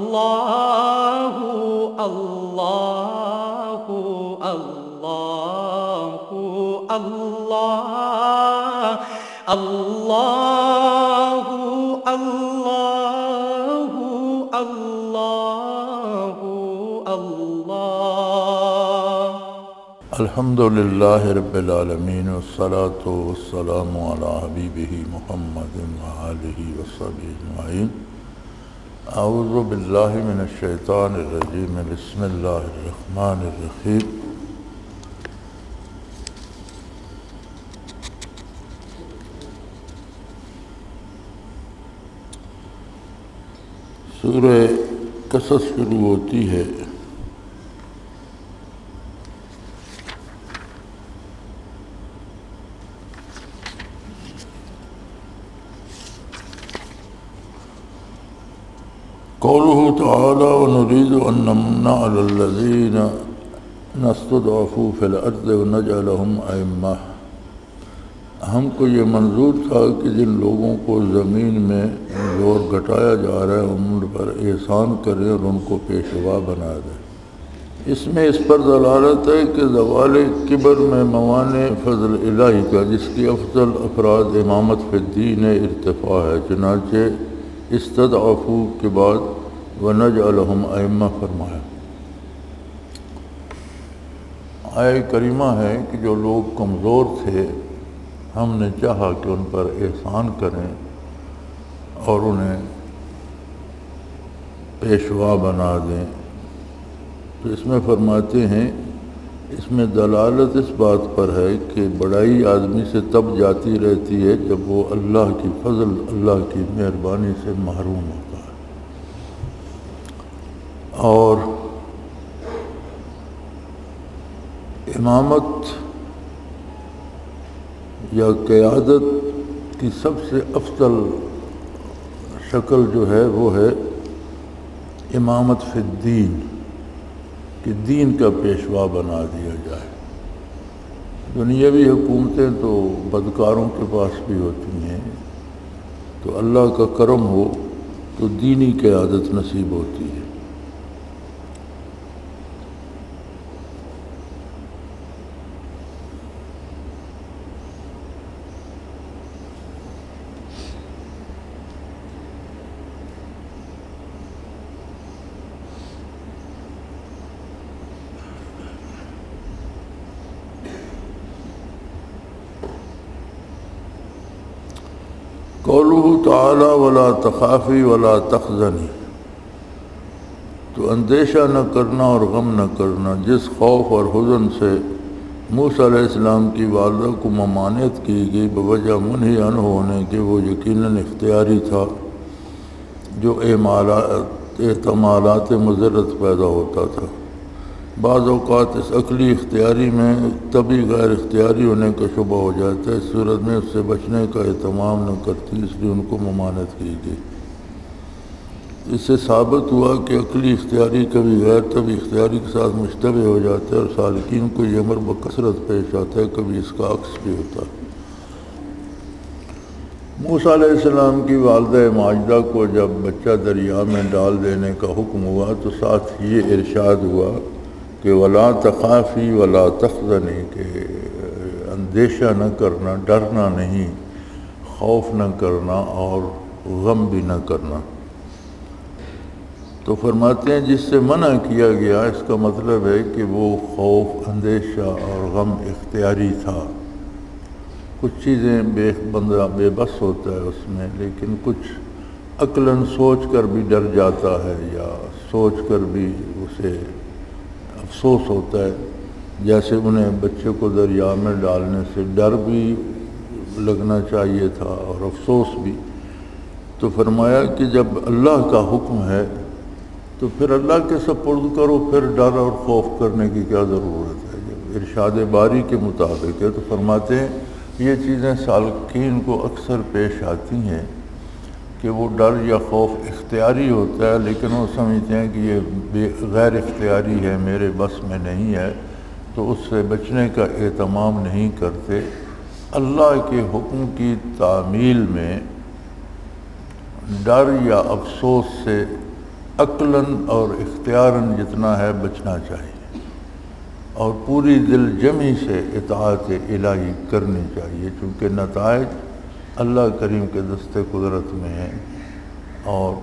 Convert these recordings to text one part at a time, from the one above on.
اللہ اللہ اللہ اللہ اللہ اللہ اللہ اللہ الحمدللہ رب العالمین والصلاة والسلام علی حبیبہ محمد وآلہ وصحبہ اجمعین۔ اعوذ باللہ من الشیطان الرجیم، بسم اللہ الرحمن الرحیم۔ سورہ قصص شروع ہوتی ہے قوله تعالی ونريد أن نمن على الذين نستضعفوا في الأرض ونجعلهم أئمة۔ ہم کو یہ منظور تھا کہ جن لوگوں کو زمین میں زور گھٹایا جا رہا ہے ان پر احسان کریں اور ان کو پیشوا بنا دیں۔ اس میں اس پر دلالت ہے کہ زوال کبر میں موانع فضل الہی کا، جس کی افضل افراد امامت فی الدین ارتفاع ہے، چنانچہ استضعفوا کے بعد وَنَجْعَلَهُمْ أَئِمَّةً فرمایا۔ آیہ کریمہ ہے کہ جو لوگ کمزور تھے ہم نے چاہا کہ ان پر احسان کریں اور انہیں پیشوا بنا دیں، تو اس میں فرماتے ہیں اس میں دلالت اس بات پر ہے کہ بڑائی آدمی سے تب جاتی رہتی ہے جب وہ اللہ کی فضل، اللہ کی مہربانی سے محروم ہوتا ہے، اور امامت یا قیادت کی سب سے افضل شکل جو ہے وہ ہے امامت فی الدین، کہ دین کا پیشوا بنا دیا جائے۔ دنیاوی حکومتیں تو بدکاروں کے پاس بھی ہوتی ہیں، تو اللہ کا کرم ہو تو دینی قیادت نصیب ہوتی ہے۔ قولہ تعالی ولا تخافی ولا تحزنی، تو اندیشہ نہ کرنا اور غم نہ کرنا، جس خوف اور حزن سے موسیٰ علیہ السلام کی والدہ کو ممانعت کی گئی بوجہ منہی عنہ ہونے کے، وہ یقیناً اختیاری تھا جو احتمالات مضرت پیدا ہوتا تھا۔ بعض اوقات اس عقلی اختیاری میں طبی غیر اختیاری ہونے کا شبہ ہو جاتا ہے، اس صورت میں اس سے بچنے کا اہتمام نہ کرتی، اس لیے ان کو ممانعت کی گئی۔ اس سے ثابت ہوا کہ عقلی اختیاری کبھی غیر طبی اختیاری کے ساتھ مشتبہ ہو جاتا ہے، اور سالکین کو یہ امر بکثرت پیش آتا ہے، کبھی اس کا عکس بھی ہوتا ہے۔ موسیٰ علیہ السلام کی والدہ ماجدہ کو جب بچہ دریا میں ڈال دینے کا حکم ہوا تو ساتھ یہ ارشاد ہوا کہ ولا تخافی ولا تحزنی، کہ اندیشہ نہ کرنا، ڈرنا نہیں، خوف نہ کرنا اور غم بھی نہ کرنا۔ تو فرماتے ہیں جس سے منع کیا گیا اس کا مطلب ہے کہ وہ خوف، اندیشہ اور غم اختیاری تھا۔ کچھ چیزیں بندہ بے بس ہوتا ہے اس میں، لیکن کچھ عقلاً سوچ کر بھی ڈر جاتا ہے، یا سوچ کر بھی اسے افسوس ہوتا ہے، جیسے انہیں بچے کو دریا میں ڈالنے سے ڈر بھی لگنا چاہیے تھا اور افسوس بھی۔ تو فرمایا کہ جب اللہ کا حکم ہے تو پھر اللہ کے سپرد کرو، پھر ڈر اور خوف کرنے کی کیا ضرورت ہے؟ جب ارشاد باری کے مطابق ہے تو فرماتے ہیں یہ چیزیں سالکین کو اکثر پیش آتی ہیں کہ وہ ڈر یا خوف اختیاری ہوتا ہے، لیکن وہ سمجھتے ہیں کہ یہ غیر اختیاری ہے، میرے بس میں نہیں ہے، تو اس سے بچنے کا اہتمام نہیں کرتے۔ اللہ کے حکم کی تعمیل میں ڈر یا افسوس سے عقلاً اور اختیاراً جتنا ہے بچنا چاہیے، اور پوری دل جمی سے اطاعت الہی کرنی چاہیے، چونکہ نتائج اللہ کریم کے دست قدرت میں ہیں، اور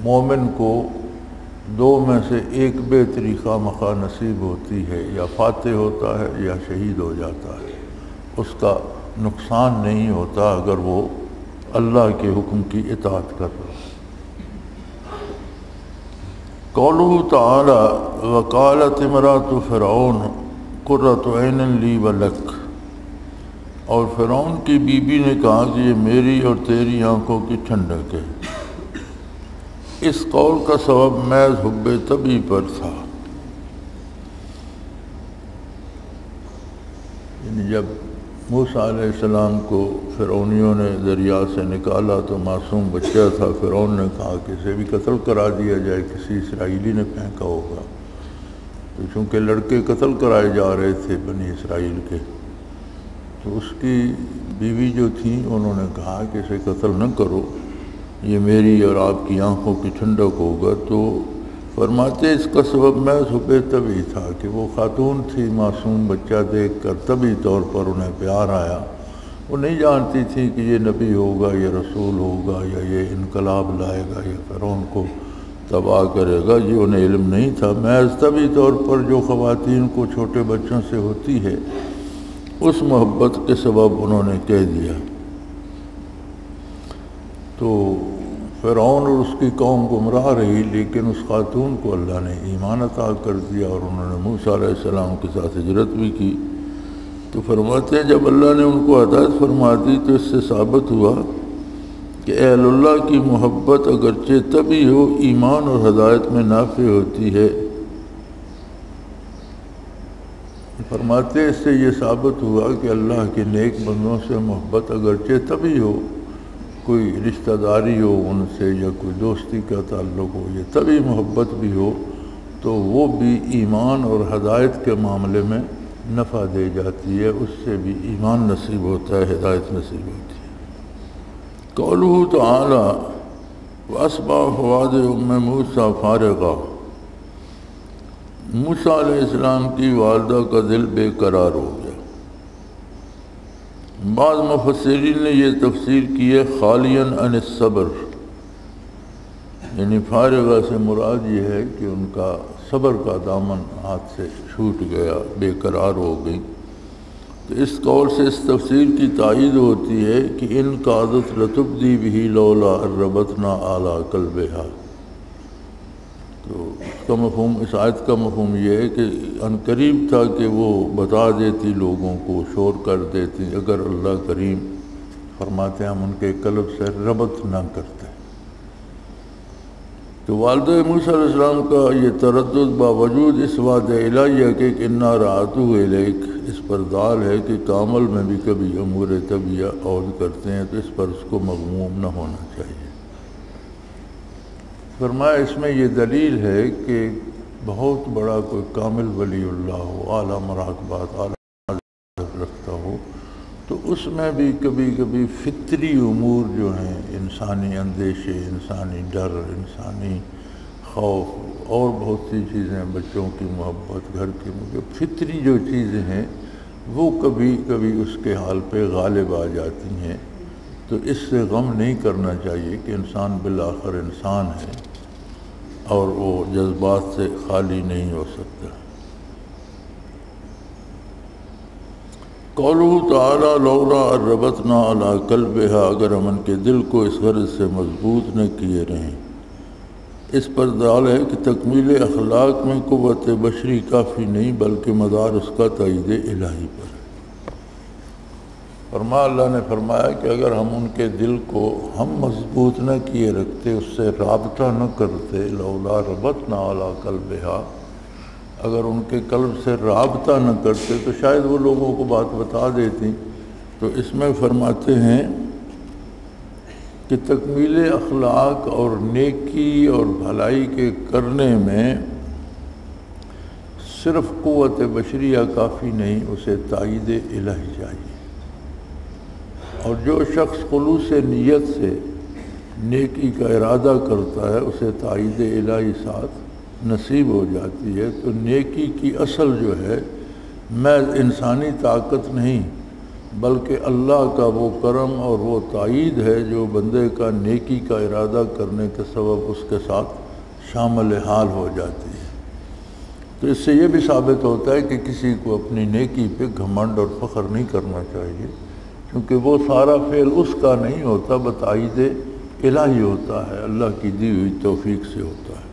مومن کو دو میں سے ایک بہتری خواہ مخواہ نصیب ہوتی ہے، یا فاتح ہوتا ہے یا شہید ہو جاتا ہے، اس کا نقصان نہیں ہوتا اگر وہ اللہ کے حکم کی اطاعت کر رہا ہے۔ قولہ تعالی وقالت امرأۃ فرعون قرۃ عین لی ولک، اور فرعون کی بیوی نے کہا کہ یہ میری اور تیری آنکھوں کی ٹھنڈک ہے۔ اس قول کا سبب محض حب طبع پر تھا، یعنی جب موسیٰ علیہ السلام کو فرعونیوں نے دریا سے نکالا تو معصوم بچہ تھا، فرعون نے کہا کہ اسے بھی قتل کرا دیا جائے، کسی اسرائیلی نے پھینکا ہوگا، تو چونکہ لڑکے قتل کرائے جا رہے تھے بنی اسرائیل کے، تو اس کی بیوی جو تھیں انہوں نے کہا کہ اسے قتل نہ کرو، یہ میری اور آپ کی آنکھوں کی ٹھنڈک ہوگا۔ تو فرماتے اس کا سبب محض حب طبعی تھا کہ وہ خاتون تھی، معصوم بچہ دیکھ کر طبعی طور پر انہیں پیار آیا، وہ نہیں جانتی تھی کہ یہ نبی ہوگا، یہ رسول ہوگا، یا یہ انقلاب لائے گا، یا فرعون کو تباہ کرے گا، یہ انہیں علم نہیں تھا۔ محض طبعی طور پر جو خواتین کو چھوٹے بچوں سے ہوتی ہے اس محبت کے سبب انہوں نے کہہ دیا۔ تو فرعون اور اس کی قوم گمراہ رہی، لیکن اس خاتون کو اللہ نے ایمان عطا کر دیا، اور انہوں نے موسیٰ علیہ السلام کے ساتھ ہجرت بھی کی۔ تو فرماتے ہیں جب اللہ نے ان کو ہدایت فرما دی تو اس سے ثابت ہوا کہ اہل اللہ کی محبت اگرچہ طبعی ہو، ایمان اور ہدایت میں نافع ہوتی ہے۔ فرماتے اس سے یہ ثابت ہوا کہ اللہ کے نیک بندوں سے محبت اگرچہ طبعی ہو، کوئی رشتہ داری ہو ان سے یا کوئی دوستی کا تعلق ہو، یہ طبعی محبت بھی ہو تو وہ بھی ایمان اور ہدایت کے معاملے میں نفع دے جاتی ہے، اس سے بھی ایمان نصیب ہوتا ہے، ہدایت نصیب ہوتی ہے۔ قولہ تعالی وَأَصْبَحَ فُؤَادُ أُمِّ مُوسَىٰ فَارِغًا، موسیٰ علیہ السلام کی والدہ کا دل بے قرار ہو گیا۔ بعض مفسرین نے یہ تفسیر کی ہے خالیاً عن الصبر، یعنی فارغہ سے مراد یہ ہے کہ ان کا صبر کا دامن ہاتھ سے چھوٹ گیا، بے قرار ہو گئی۔ تو اس قول سے اس تفسیر کی تائید ہوتی ہے کہ ان قعدت لتبدی بہ لولا ان ربطنا علی قلبہا، تو اس کا مفہوم، اس آیت کا مفہوم یہ ہے کہ ان قریب تھا کہ وہ بتا دیتی لوگوں کو، شور کر دیتی، اگر اللہ کریم فرماتے ہم ان کے قلب سے ربط نہ کرتے۔ تو والدہ موسیٰ علیہ السلام کا یہ تردد باوجود اس وعدہ الہیہ کہ انا رعاتہ الیک، اس پر دال ہے کہ کامل میں بھی کبھی امور طبیعہ عود کرتے ہیں، تو اس پر اس کو مغموم نہ ہونا چاہیے۔ فرمایا اس میں یہ دلیل ہے کہ بہت بڑا کوئی کامل ولی اللہ ہو، اعلیٰ مراقبات، اعلیٰ رکھتا ہو، تو اس میں بھی کبھی کبھی فطری امور جو ہیں، انسانی اندیشے، انسانی ڈر، انسانی خوف اور بہت سی چیزیں، بچوں کی محبت، گھر کی محبت، فطری جو چیزیں ہیں وہ کبھی کبھی اس کے حال پہ غالب آ جاتی ہیں، تو اس سے غم نہیں کرنا چاہیے کہ انسان بالآخر انسان ہے اور وہ جذبات سے خالی نہیں ہو سکتا۔ قولہ تعالی لولا ان ربطنا علی قلبہا، اگر ہم ان کے دل کو اس غرض سے مضبوط نہ کیے رہیں، اس پر دال ہے کہ تکمیل اخلاق میں قوت بشری کافی نہیں بلکہ مدار اس کا تائید الہی پر ہے۔ اللہ نے فرمایا کہ اگر ہم ان کے دل کو ہم مضبوط نہ کیے رکھتے، اس سے رابطہ نہ کرتے، لولا ربطنا علی قلبہا، اگر ان کے قلب سے رابطہ نہ کرتے تو شاید وہ لوگوں کو بات بتا دیتی۔ تو اس میں فرماتے ہیں کہ تکمیل اخلاق اور نیکی اور بھلائی کے کرنے میں صرف قوت بشریہ کافی نہیں، اسے تائید الہی چاہیے۔ اور جو شخص خلوص نیت سے نیکی کا ارادہ کرتا ہے اسے تائید الہی ساتھ نصیب ہو جاتی ہے۔ تو نیکی کی اصل جو ہے محض انسانی طاقت نہیں بلکہ اللہ کا وہ کرم اور وہ تائید ہے جو بندے کا نیکی کا ارادہ کرنے کے سبب اس کے ساتھ شامل حال ہو جاتی ہے۔ تو اس سے یہ بھی ثابت ہوتا ہے کہ کسی کو اپنی نیکی پہ گھمنڈ اور فخر نہیں کرنا چاہیے، کیونکہ وہ سارا فعل اس کا نہیں ہوتا، بتائید الہی ہوتا ہے، اللہ کی دی ہوئی توفیق سے ہوتا ہے۔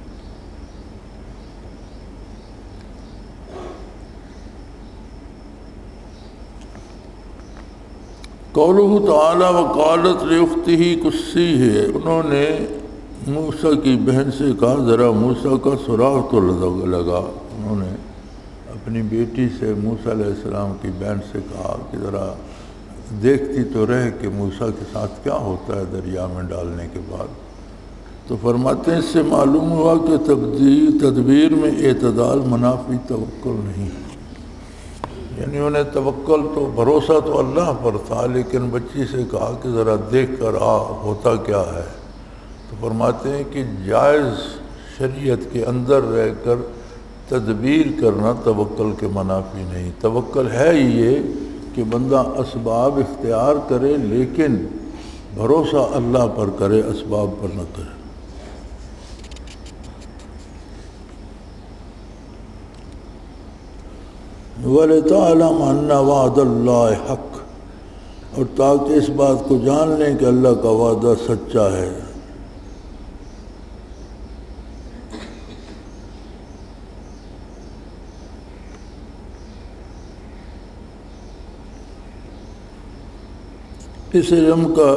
قولہ تعالیٰ وقالت لأختہ قصی ہے، انہوں نے موسیٰ کی بہن سے کہا ذرا موسیٰ کا سراغ تو لگا، انہوں نے اپنی بیٹی سے موسیٰ علیہ السلام کی بہن سے کہا کہ ذرا دیکھتی تو رہے کہ موسیٰ کے ساتھ کیا ہوتا ہے دریا میں ڈالنے کے بعد۔ تو فرماتے ہیں اس سے معلوم ہوا کہ تدبیر میں اعتدال منافی توکل نہیں، یعنی انہیں توکل تو بھروسہ تو اللہ پر تھا، لیکن بچی سے کہا کہ ذرا دیکھ کر ہوتا کیا ہے۔ تو فرماتے ہیں کہ جائز شریعت کے اندر رہ کر تدبیر کرنا توکل کے منافی نہیں۔ توکل ہے ہی یہ کہ بندہ اسباب اختیار کرے لیکن بھروسہ اللہ پر کرے، اسباب پر نہ کرے۔ وَلِتَعْلَمَ أَنَّ وَعْدَ اللَّهِ حَقٌّ، اور تاکہ اس بات کو جان لیں کہ اللہ کا وعدہ سچا ہے۔ اس علم کا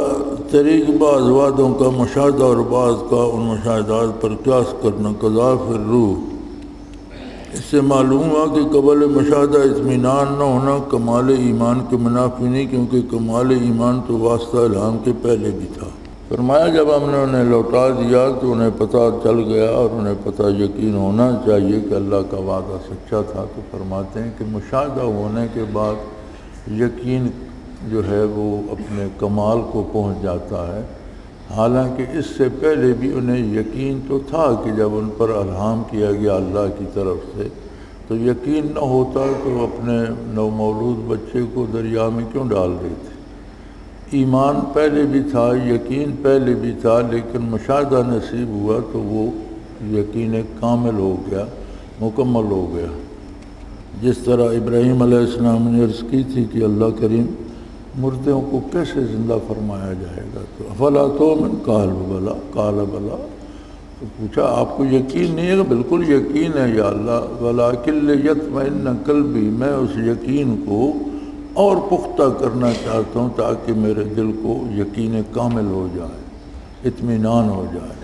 طریق بعض وعدوں کا مشاہدہ اور بعض کا ان مشاہدات پر قیاس کرنا قضا فی الروح۔ اس سے معلوم ہوا کہ قبل مشاہدہ اطمینان نہ ہونا کمال ایمان کے منافی نہیں، کیونکہ کمال ایمان تو واسطہ الہام کے پہلے بھی تھا۔ فرمایا جب ہم نے انہیں لوٹا دیا تو انہیں پتہ چل گیا اور انہیں پتہ یقین ہونا چاہیے کہ اللہ کا وعدہ سچا تھا۔ تو فرماتے ہیں کہ مشاہدہ ہونے کے بعد یقین جو ہے وہ اپنے کمال کو پہنچ جاتا ہے، حالانکہ اس سے پہلے بھی انہیں یقین تو تھا کہ جب ان پر الہام کیا گیا اللہ کی طرف سے تو یقین نہ ہوتا تو اپنے نومولود بچے کو دریا میں کیوں ڈال دیتے۔ ایمان پہلے بھی تھا، یقین پہلے بھی تھا، لیکن مشاہدہ نصیب ہوا تو وہ یقین کامل ہو گیا، مکمل ہو گیا۔ جس طرح ابراہیم علیہ السلام نے عرض کی تھی کہ اللہ کریم مردوں کو کیسے زندہ فرمایا جائے گا، تو افلا تؤمن قال بلا، تو پوچھا آپ کو یقین نہیں ہے؟ بالکل یقین ہے یا اللہ، ولکن لیطمئن قلبی، میں اس یقین کو اور پختہ کرنا چاہتا ہوں تاکہ میرے دل کو یقین کامل ہو جائے، اطمینان ہو جائے۔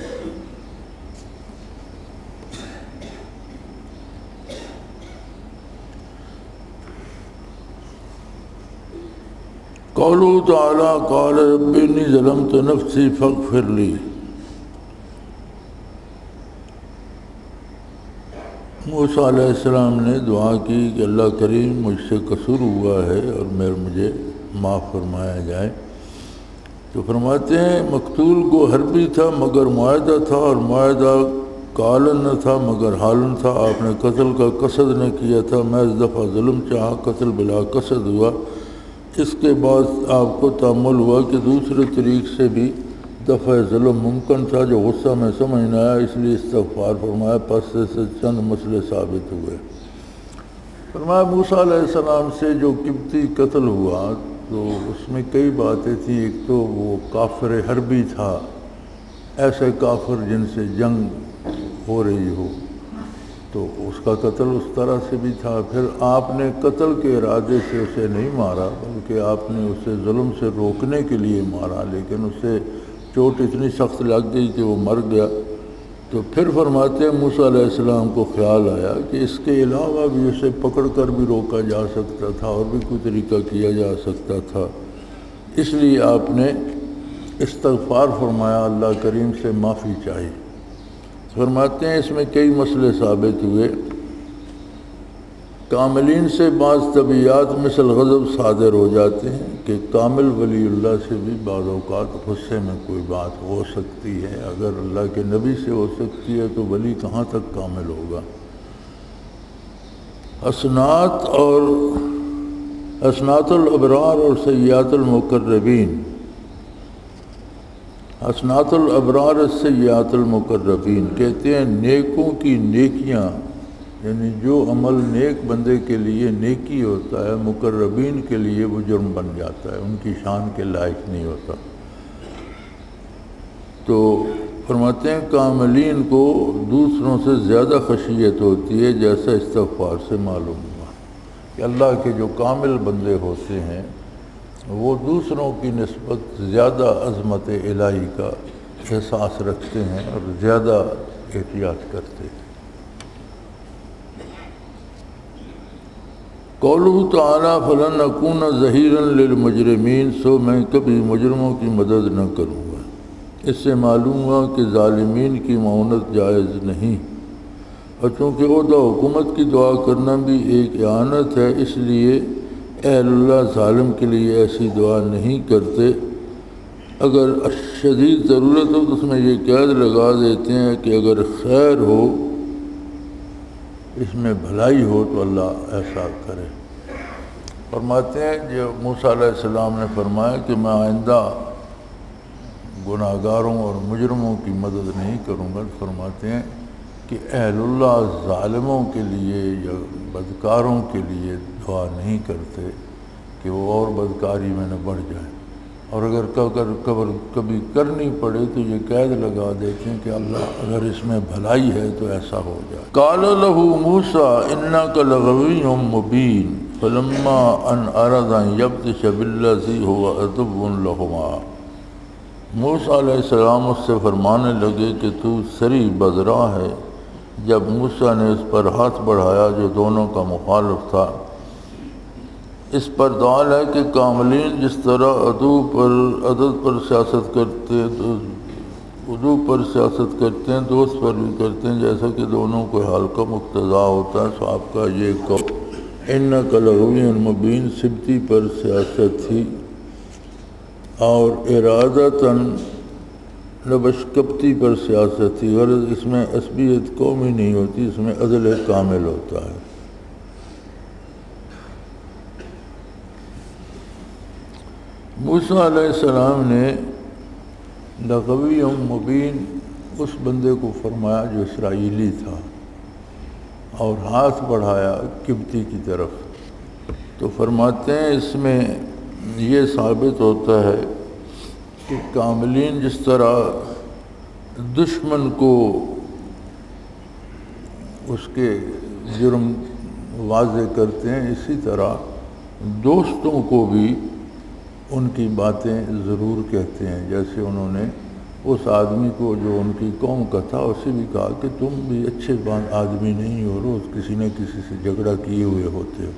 قولہ تعالیٰ قال رب انی ظلمت نفسی فاغفر لی، موسیٰ علیہ السلام نے دعا کی کہ اللہ کریم مجھ سے قصور ہوا ہے اور مجھے معاف فرمایا جائے۔ تو فرماتے ہیں مقتول کو حربی تھا مگر معاہدہ تھا، اور معاہدہ قالن نہ تھا مگر حالن تھا۔ آپ نے قتل کا قصد نہ کیا تھا، محض دفعہ ظلم چاہا، قتل بلا قصد ہوا۔ اس کے بعد آپ کو تأمل ہوا کہ دوسرے طریق سے بھی دفع ظلم ممکن تھا، جو غصہ میں سمجھ نہ آیا، اس لیے استغفار فرمایا، پس سے چند مسئلے ثابت ہوئے۔ فرمایا موسیٰ علیہ السلام سے جو قبطی قتل ہوا تو اس میں کئی باتیں تھیں۔ ایک تو وہ کافر حربی تھا، ایسے کافر جن سے جنگ ہو رہی ہو، تو اس کا قتل اس طرح سے بھی تھا۔ پھر آپ نے قتل کے ارادے سے اسے نہیں مارا بلکہ آپ نے اسے ظلم سے روکنے کے لیے مارا، لیکن اسے چوٹ اتنی سخت لگ گئی کہ وہ مر گیا۔ تو پھر فرماتے ہیں موسیٰ علیہ السلام کو خیال آیا کہ اس کے علاوہ بھی اسے پکڑ کر بھی روکا جا سکتا تھا اور بھی کوئی طریقہ کیا جا سکتا تھا، اس لیے آپ نے استغفار فرمایا، اللہ کریم سے معافی چاہی۔ فرماتے ہیں اس میں کئی مسئلے ثابت ہوئے۔ کاملین سے بعض طبیعات مثل غضب صادر ہو جاتے ہیں، کہ کامل ولی اللہ سے بھی بعض اوقات غصے میں کوئی بات ہو سکتی ہے۔ اگر اللہ کے نبی سے ہو سکتی ہے تو ولی کہاں تک کامل ہوگا؟ حسنات الابرار اور سیئات المقربین۔ حسنات الابرار سیئات المقربین کہتے ہیں نیکوں کی نیکیاں، یعنی جو عمل نیک بندے کے لیے نیکی ہوتا ہے مقربین کے لیے وہ جرم بن جاتا ہے، ان کی شان کے لائق نہیں ہوتا۔ تو فرماتے ہیں کاملین کو دوسروں سے زیادہ خشیت ہوتی ہے، جیسا استغفار سے معلوم ہوا کہ اللہ کے جو کامل بندے ہوتے ہیں وہ دوسروں کی نسبت زیادہ عظمت الہی کا احساس رکھتے ہیں اور زیادہ احتیاط کرتے ہیں۔ قولہ تعالیٰ فلن اکون ظہیرا للمجرمین، سو میں کبھی مجرموں کی مدد نہ کروں گا۔ اس سے معلوم ہوا کہ ظالمین کی معاونت جائز نہیں، اور چونکہ عہدہ حکومت کی دعا کرنا بھی ایک اعانت ہے، اس لیے اہل اللہ ظالم کے لیے ایسی دعا نہیں کرتے۔ اگر شدید ضرورت ہو تو اس میں یہ قید لگا دیتے ہیں کہ اگر خیر ہو، اس میں بھلائی ہو تو اللہ ایسا کرے۔ فرماتے ہیں جو موسیٰ علیہ السلام نے فرمایا کہ میں آئندہ گناہ گاروں اور مجرموں کی مدد نہیں کروں گا، فرماتے ہیں کہ اہل اللہ ظالموں کے لیے یا بدکاروں کے لیے دعا نہیں کرتے کہ وہ اور بدکاری میں نہ بڑھ جائیں، اور اگر کبھی کرنی پڑے تو یہ قید لگا دیتے ہیں کہ اللہ اگر اس میں بھلائی ہے تو ایسا ہو جائے۔ قال لہ موسیٰ انک لغوی مبین فلما ان اراد ان یبطش بالذی هو عدو لہما۔ موسیٰ علیہ السلام اس سے فرمانے لگے کہ تو سری بدراہ ہے۔ جب موسیٰ نے اس پر ہاتھ بڑھایا جو دونوں کا مخالف تھا، اس پر دال ہے کہ کاملین جس طرح عدد پر سیاست کرتے ہیں دوست پر بھی کرتے ہیں، جیسا کہ دونوں کو حال کا مقتضا ہوتا ہے۔ سو آپ کا یہ قول انک لغوی مبین سبتی پر سیاست تھی، اور ارادتاً نبشکپتی پر سیاست تھی۔ غرض اس میں عصبیت قومی نہیں ہوتی، اس میں عدل کامل ہوتا ہے۔ موسیٰ علیہ السلام نے لغوی مبین اس بندے کو فرمایا جو اسرائیلی تھا، اور ہاتھ بڑھایا قبطی کی طرف۔ تو فرماتے ہیں اس میں یہ ثابت ہوتا ہے کہ کاملین جس طرح دشمن کو اس کے جرم واضح کرتے ہیں، اسی طرح دوستوں کو بھی ان کی باتیں ضرور کہتے ہیں۔ جیسے انہوں نے اس آدمی کو جو ان کی قوم کا تھا اسے بھی کہا کہ تم بھی اچھے آدمی نہیں ہو، روز کسی نہ کسی سے جھگڑا کیے ہوئے ہوتے ہو۔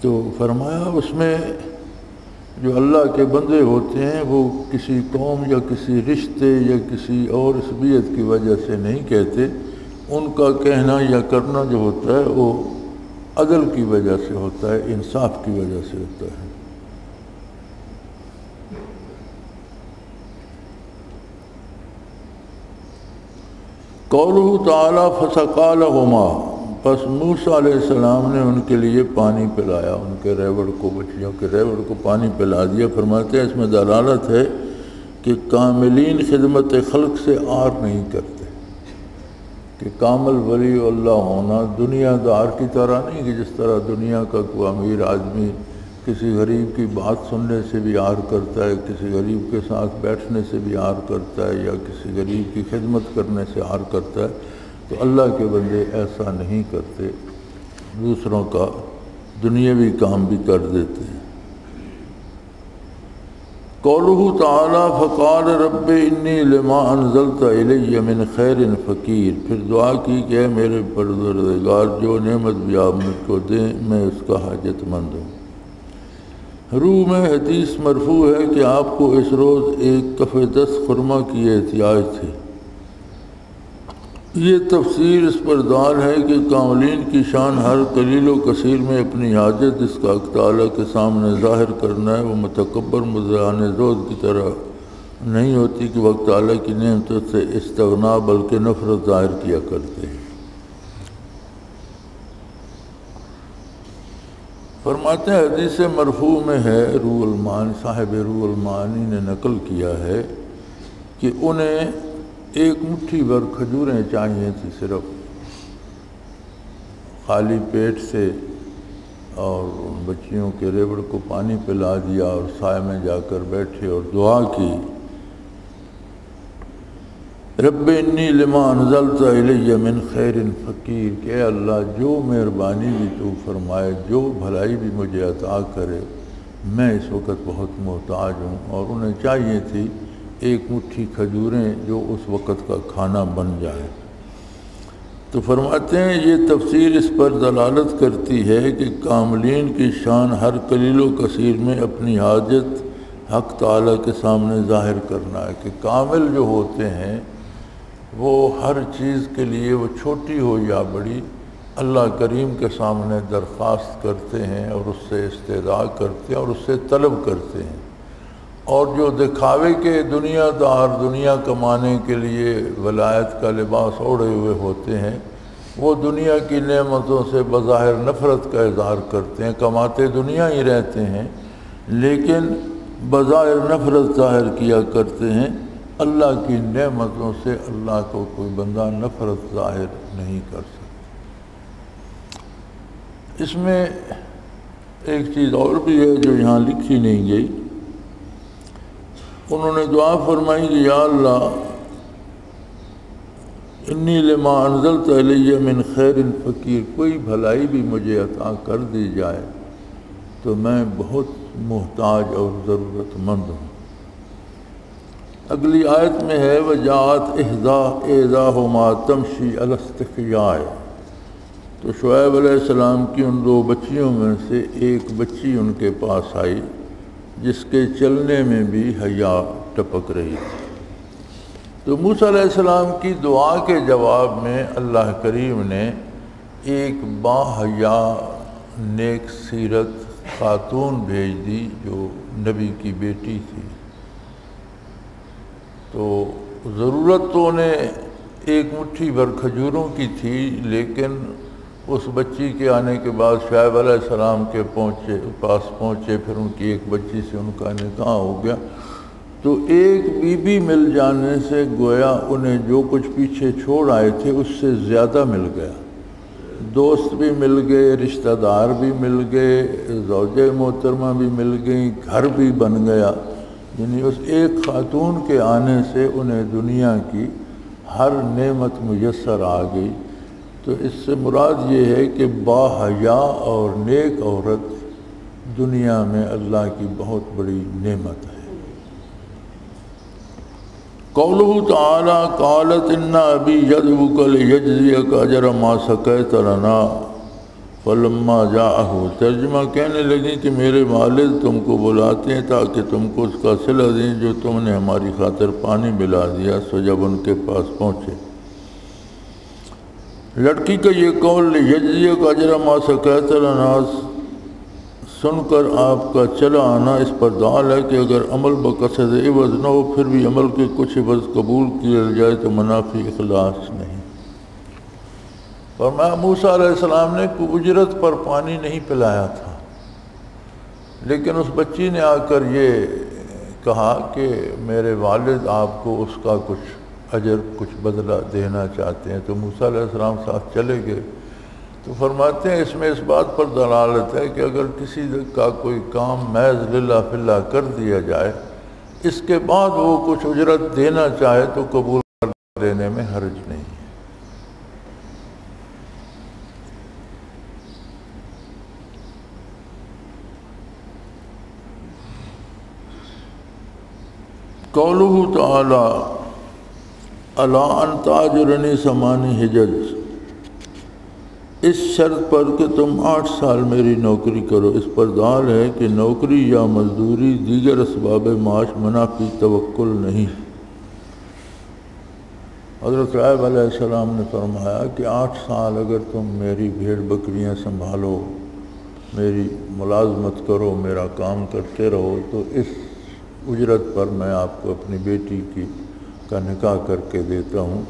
تو فرمایا اس میں جو اللہ کے بندے ہوتے ہیں وہ کسی قوم یا کسی رشتے یا کسی اور عصبیت کی وجہ سے نہیں کہتے، ان کا کہنا یا کرنا جو ہوتا ہے وہ عدل کی وجہ سے ہوتا ہے، انصاف کی وجہ سے ہوتا ہے۔ قولہ تعالیٰ فسقا لہما، پس موسیٰ علیہ السلام نے ان کے لیے پانی پلایا، ان کے ریوڑ کو، بچیوں کے ریوڑ کو پانی پلا دیا۔ فرماتے ہیں اس میں دلالت ہے کہ کاملین خدمت خلق سے آر نہیں کرتے، کہ کامل ولی اللہ ہونا دنیا دار کی طرح نہیں کہ جس طرح دنیا کا کوئی امیر آدمی کسی غریب کی بات سننے سے بھی آر کرتا ہے، کسی غریب کے ساتھ بیٹھنے سے بھی آر کرتا ہے، یا کسی غریب کی خدمت کرنے سے آر کرتا ہے۔ تو اللہ کے بندے ایسا نہیں کرتے، دوسروں کا دنیاوی کام بھی کر دیتے ہیں۔ قولہ تعالیٰ فقال رب انی لما انزلت الی من خیر فقیر، پھر دعا کی کہ اے میرے پروردگار جو نعمت بھی آپ مجھ کو دیں میں اس کا حاجت مند ہوں۔ روح میں حدیث مرفوع ہے کہ آپ کو اس روز ایک کف 10 خرما کی احتیاج تھی، یہ تفسیر اس پر دال ہے کہ کاملین کی شان ہر قلیل و کثیر میں اپنی حاجت جس کا حق تعالیٰ کے سامنے ظاہر کرنا ہے وہ متکبر مدعان زود کی طرح نہیں ہوتی کہ وقت تعالیٰ کی نعمتوں سے استغنا بلکہ نفرت ظاہر کیا کرتے ہیں۔ فرماتے ہیں حدیث مرفوع میں ہے، روح المعانی صاحب روح المعانی نے نقل کیا ہے کہ انہیں ایک مٹھی بھر کھجوریں چاہیے تھی صرف، خالی پیٹ سے، اور ان بچیوں کے ریوڑ کو پانی پلا دیا اور سائے میں جا کر بیٹھے اور دعا کی، رب انی لما انزلت الی من خیر فقیر، کہ اے اللہ جو مہربانی بھی تو فرمائے، جو بھلائی بھی مجھے عطا کرے، میں اس وقت بہت محتاج ہوں۔ اور انہیں چاہیے تھی ایک مٹھی کھجوریں جو اس وقت کا کھانا بن جائے۔ تو فرماتے ہیں یہ تفسیر اس پر دلالت کرتی ہے کہ کاملین کی شان ہر قلیل و کثیر میں اپنی حاجت حق تعالیٰ کے سامنے ظاہر کرنا ہے، کہ کامل جو ہوتے ہیں وہ ہر چیز کے لیے، وہ چھوٹی ہو یا بڑی، اللہ کریم کے سامنے درخواست کرتے ہیں اور اس سے استدعا کرتے ہیں اور اس سے طلب کرتے ہیں۔ اور جو دکھاوے کے دنیا دار، دنیا کمانے کے لیے ولایت کا لباس اوڑھے ہوئے ہوتے ہیں، وہ دنیا کی نعمتوں سے بظاہر نفرت کا اظہار کرتے ہیں، کماتے دنیا ہی رہتے ہیں لیکن بظاہر نفرت ظاہر کیا کرتے ہیں۔ اللہ کی نعمتوں سے اللہ کو کوئی بندہ نفرت ظاہر نہیں کر سکتا۔ اس میں ایک چیز اور بھی ہے جو یہاں لکھی نہیں گئی، انہوں نے دعا فرمائی کہ یا اللہ انی لما انزلت علی من خیر فقیر، کوئی بھلائی بھی مجھے عطا کر دی جائے تو میں بہت محتاج اور ضرورت مند ہوں۔ اگلی آیت میں ہے وجاءت احداہما تمشی علی استحیاء، تو شعیب علیہ السلام کی ان دو بچیوں میں سے ایک بچی ان کے پاس آئی جس کے چلنے میں بھی حیا ٹپک رہی تھی۔ تو موسیٰ علیہ السلام کی دعا کے جواب میں اللہ کریم نے ایک باحیا نیک سیرت خاتون بھیج دی جو نبی کی بیٹی تھی۔ تو ضرورت تو انہیں ایک مٹھی بھر کھجوروں کی تھی، لیکن اس بچی کے آنے کے بعد شعیب علیہ السلام کے پاس پہنچے، پھر ان کی ایک بچی سے ان کا نکاح ہو گیا، تو ایک بی بی مل جانے سے گویا انہیں جو کچھ پیچھے چھوڑ آئے تھے اس سے زیادہ مل گیا، دوست بھی مل گئے، رشتہ دار بھی مل گئے، زوجہ محترمہ بھی مل گئیں، گھر بھی بن گیا، یعنی اس ایک خاتون کے آنے سے انہیں دنیا کی ہر نعمت میسر آ گئی۔ تو اس سے مراد یہ ہے کہ باحیا اور نیک عورت دنیا میں اللہ کی بہت بڑی نعمت ہے۔ قولہ تعالی قالت ان ابی یدعوک لیجزیک اجر ما سقیت لنا فلما جاءہ، ترجمہ کہنے لگی کہ میرے والد تم کو بلاتے ہیں تاکہ تم کو اس کا صلہ دیں جو تم نے ہماری خاطر پانی ملا دیا۔ سو جب ان کے پاس پہنچے، لڑکی کا یہ قول لیجزیک اجر ما سقیت لنا سن کر آپ کا چلا آنا اس پر دال ہے کہ اگر عمل بقصد عوض نہ ہو پھر بھی عمل کے کچھ عوض قبول کیا جائے تو منافی اخلاص نہیں۔ فرمایا موسیٰ علیہ السلام نے کوئی اجرت پر پانی نہیں پلایا تھا، لیکن اس بچی نے آ کر یہ کہا کہ میرے والد آپ کو اس کا کچھ اجر، کچھ بدلہ دینا چاہتے ہیں، تو موسیٰ علیہ السلام ساتھ چلے گئے۔ تو فرماتے ہیں اس میں اس بات پر دلالت ہے کہ اگر کسی کا کوئی کام محض للہ فی اللہ کر دیا جائے، اس کے بعد وہ کچھ اجرت دینا چاہے تو قبول کر لینے میں حرج نہیں ہے۔ قولہ تعالی الا ان تاجرنی ثمانی حجج، اس شرط پر کہ تم 8 سال میری نوکری کرو۔ اس پر دال ہے کہ نوکری یا مزدوری دیگر اسباب معاش منافی توکل نہیں۔ حضرت شعیب علیہ السلام نے فرمایا کہ 8 سال اگر تم میری بھیڑ بکریاں سنبھالو، میری ملازمت کرو، میرا کام کرتے رہو، تو اس اجرت پر میں آپ کو اپنی بیٹی کا نکاح کر کے دیتا ہوں۔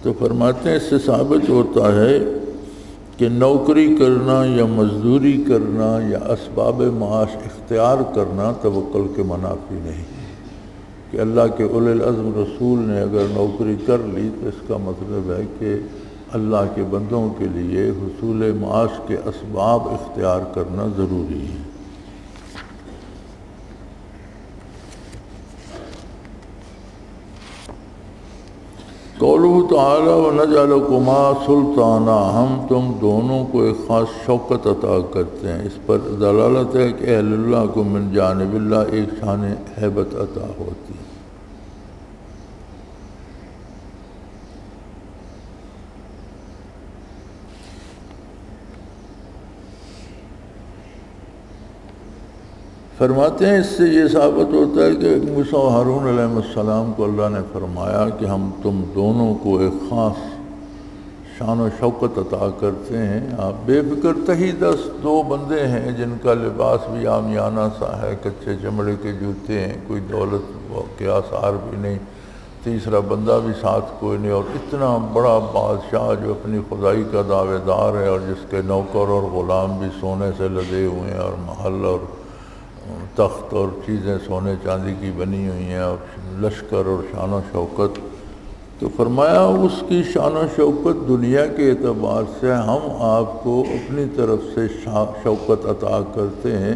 تو فرماتے ہیں اس سے ثابت ہوتا ہے کہ نوکری کرنا یا مزدوری کرنا یا اسباب معاش اختیار کرنا توکل کے منافی نہیں، کہ اللہ کے اولی العزم رسول نے اگر نوکری کر لی تو اس کا مطلب ہے کہ اللہ کے بندوں کے لیے حصول معاش کے اسباب اختیار کرنا ضروری ہے۔ قولہ تعالی وَنَجْعَلُكُمَا سُلْطَانًا، ہم تم دونوں کو ایک خاص شوکت عطا کرتے ہیں۔ اس پر دلالت ہے کہ اہل اللہ کو من جانب اللہ ایک شان ہیبت عطا ہوتی ہے۔ فرماتے ہیں اس سے یہ ثابت ہوتا ہے کہ موسیٰ و ہارون علیہ السلام کو اللہ نے فرمایا کہ ہم تم دونوں کو ایک خاص شان و شوکت عطا کرتے ہیں۔ آپ بے فکر تہی دست 2 بندے ہیں جن کا لباس بھی عامیانہ سا ہے، کچے چمڑے کے جوتے ہیں، کوئی دولت کے آثار بھی نہیں، تیسرا بندہ بھی ساتھ کوئی نہیں، اور اتنا بڑا بادشاہ جو اپنی خدائی کا دعوے دار ہے اور جس کے نوکر اور غلام بھی سونے سے لدے ہوئے ہیں، اور محل اور تخت اور چیزیں سونے چاندی کی بنی ہوئی ہیں، اور لشکر اور شان و شوکت۔ تو فرمایا اس کی شان و شوکت دنیا کے اعتبار سے ہم آپ کو اپنی طرف سے شوکت عطا کرتے ہیں،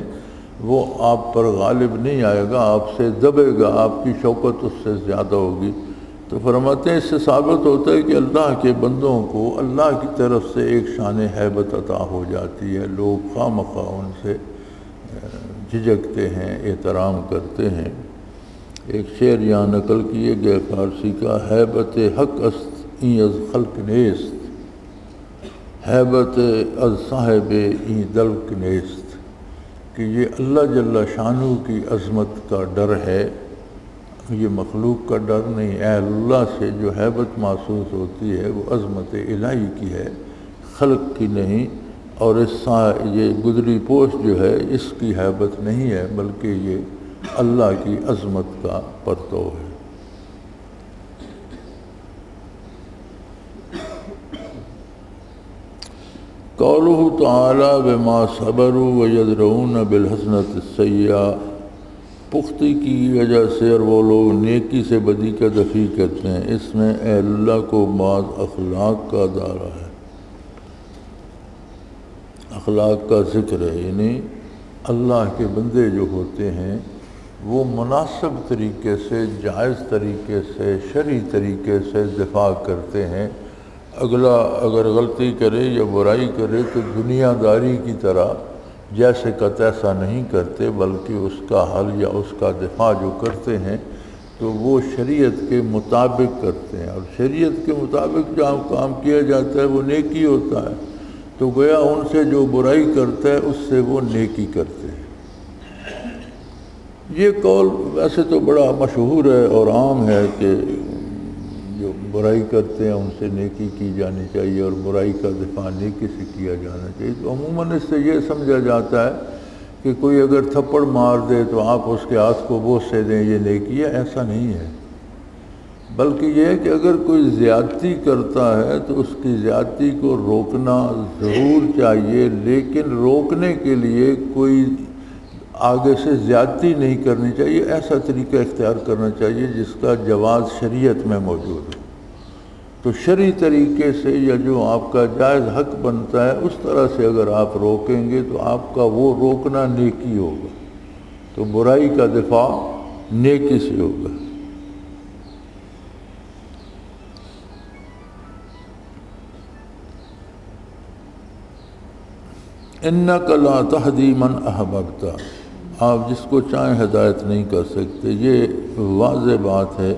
وہ آپ پر غالب نہیں آئے گا، آپ سے دبے گا، آپ کی شوکت اس سے زیادہ ہوگی۔ تو فرماتے ہیں اس سے ثابت ہوتا ہے کہ اللہ کے بندوں کو اللہ کی طرف سے ایک شان ہیبت عطا ہو جاتی ہے، لوگ خواہ مخواہ ان سے جھجکتے ہیں، احترام کرتے ہیں۔ ایک شعر یہاں نقل کیے گئے فارسی کا، ہیبت حق است این از خلق نیست، ہیبت از صاحب این دلق نیست، کہ یہ اللہ جل شانہ کی عظمت کا ڈر ہے، یہ مخلوق کا ڈر نہیں۔ اہل اللہ سے جو ہیبت محسوس ہوتی ہے وہ عظمت الہی کی ہے، خلق کی نہیں، اور یہ گدری پوش جو ہے اس کی ہیبت نہیں ہے، بلکہ یہ اللہ کی عظمت کا پرتو ہے۔ قولہ تعالی بما صبروا ویدرؤون بالحسنۃ السیئۃ، پختی کی وجہ سے اور وہ لوگ نیکی سے بدی کا دفع کرتے ہیں۔ اس میں اہل اللہ کو بعض اخلاق کا دائرہ ہے، اخلاق کا ذکر ہے، یعنی اللہ کے بندے جو ہوتے ہیں وہ مناسب طریقے سے، جائز طریقے سے، شرعی طریقے سے دفاع کرتے ہیں۔ اگلا اگر غلطی کرے یا برائی کرے تو دنیا داری کی طرح جیسے کا تیسا نہیں کرتے، بلکہ اس کا حل یا اس کا دفاع جو کرتے ہیں تو وہ شریعت کے مطابق کرتے ہیں، اور شریعت کے مطابق جو کام کیا جاتا ہے وہ نیکی ہوتا ہے، تو گویا ان سے جو برائی کرتا ہے اس سے وہ نیکی کرتے ہیں۔ یہ قول ویسے تو بڑا مشہور ہے اور عام ہے کہ جو برائی کرتے ہیں ان سے نیکی کی جانی چاہیے، اور برائی کا دفاع نیکی سے کیا جانا چاہیے۔ تو عموماً اس سے یہ سمجھا جاتا ہے کہ کوئی اگر تھپڑ مار دے تو آپ اس کے ہاتھ کو بوس سے دیں، یہ نیکی ہے، ایسا نہیں ہے۔ بلکہ یہ ہے کہ اگر کوئی زیادتی کرتا ہے تو اس کی زیادتی کو روکنا ضرور چاہیے، لیکن روکنے کے لیے کوئی آگے سے زیادتی نہیں کرنی چاہیے، ایسا طریقہ اختیار کرنا چاہیے جس کا جواز شریعت میں موجود ہو۔ تو شرعی طریقے سے یا جو آپ کا جائز حق بنتا ہے اس طرح سے اگر آپ روکیں گے تو آپ کا وہ روکنا نیکی ہوگا، تو برائی کا دفاع نیکی سے ہوگا۔ اِنَّكَ لَا تَهْدِي مَنْ أَحْبَبْتَ، آپ جس کو چاہیں ہدایت نہیں کر سکتے۔ یہ واضح بات ہے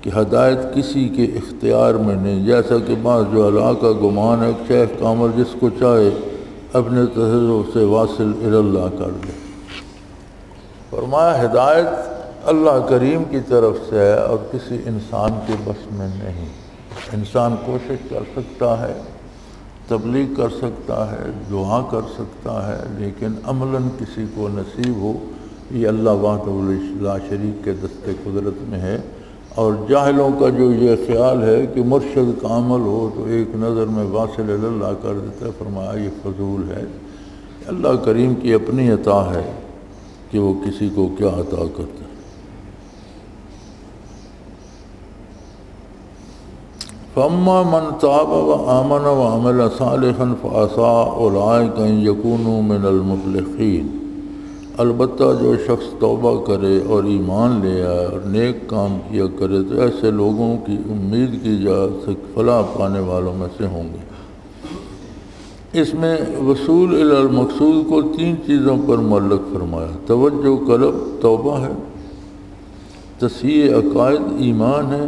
کہ ہدایت کسی کے اختیار میں نہیں، جیسا کہ بعض جو اللہ کا گمان ہے شیخ کامل جس کو چاہے اپنے تصرف سے واصل اللہ کر دے۔ فرمایا ہدایت اللہ کریم کی طرف سے ہے اور کسی انسان کے بس میں نہیں۔ انسان کوشش کر سکتا ہے، تبلیغ کر سکتا ہے، دعا کر سکتا ہے، لیکن عملاً کسی کو نصیب ہو، یہ اللہ وحدہ لا شریک کے دست قدرت میں ہے۔ اور جاہلوں کا جو یہ خیال ہے کہ مرشد کا عمل ہو تو ایک نظر میں واصل اللہ کر دیتا ہے، فرمایا یہ فضول ہے۔ اللہ کریم کی اپنی عطا ہے کہ وہ کسی کو کیا عطا کرتا ہے۔ فَأَمَّا مَنْ تَابَ وَآمَنَ وَعَمِلَ صَالِحًا فَعَسَىٰ أُولَٰئِكَ أَن يَكُونُوا مِنَ الْمُفْلِحِينَ، البتہ جو شخص توبہ کرے اور ایمان لے آئے اور نیک کام کیا کرے تو ایسے لوگوں کی امید کی جا فلاح پانے والوں میں سے ہوں گے۔ اس میں وصول الی المقصود کو 3 چیزوں پر معلق فرمایا۔ توجہ قلب توبہ ہے، تصحیح عقائد ایمان ہے،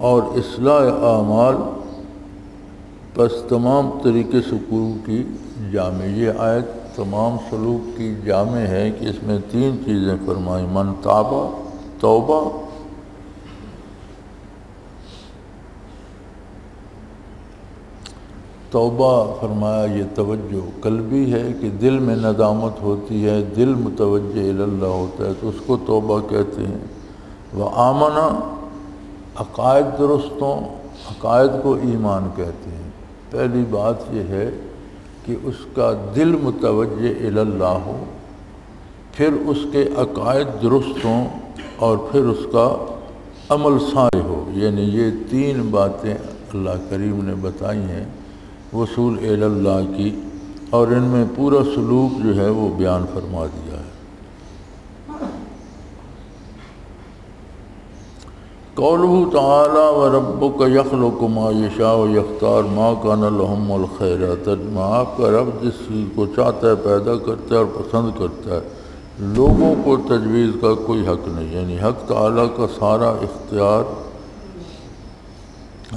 اور اصلاح اعمال پس تمام طریقے سلوک کی جامع۔ یہ آیت تمام سلوک کی جامع ہے کہ اس میں 3 چیزیں فرمائیں، من تابہ توبہ، توبہ فرمایا یہ توجہ قلبی ہے کہ دل میں ندامت ہوتی ہے، دل متوجہ الی اللہ ہوتا ہے تو اس کو توبہ کہتے ہیں۔ وآمنہ عقائد درست ہوں، عقائد کو ایمان کہتے ہیں۔ پہلی بات یہ ہے کہ اس کا دل متوجہ الی اللہ ہو، پھر اس کے عقائد درست ہوں، اور پھر اس کا عمل صالح ہو۔ یعنی یہ 3 باتیں اللہ کریم نے بتائی ہیں وصول الی اللہ کی، اور ان میں پورا سلوک جو ہے وہ بیان فرما دیا ہے۔ قولہ تعالی وَرَبُّكَ يَخْلُقُ مَا يَشَاءُ وَيَخْتَارُ مَا كَانَ لَهُمُ الْخِيَرَةُ، ترجمہ آپ کا رب جس چیز کو چاہتا ہے پیدا کرتا ہے اور پسند کرتا ہے، لوگوں کو تجویز کا کوئی حق نہیں۔ یعنی حق تعالیٰ کا سارا اختیار،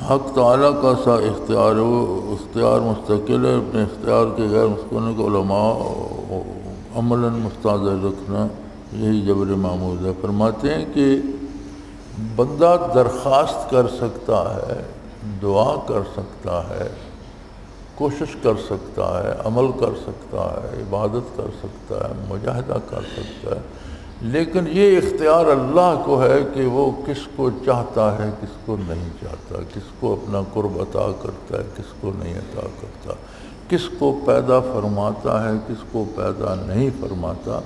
حق تعالیٰ کا سا اختیار ہو، اختیار مستقل ہے، اپنے اختیار کے غیر مستقل کو علماء عملاً مستحضر رکھنا یہی جبر معمول ہے۔ فرماتے ہیں کہ بندہ درخواست کر سکتا ہے، دعا کر سکتا ہے، کوشش کر سکتا ہے، عمل کر سکتا ہے، عبادت کر سکتا ہے، مجاہدہ کر سکتا ہے، لیکن یہ اختیار اللہ کو ہے کہ وہ کس کو چاہتا ہے، کس کو نہیں چاہتا، کس کو اپنا قرب عطا کرتا ہے، کس کو نہیں عطا کرتا، کس کو پیدا فرماتا ہے، کس کو پیدا نہیں فرماتا۔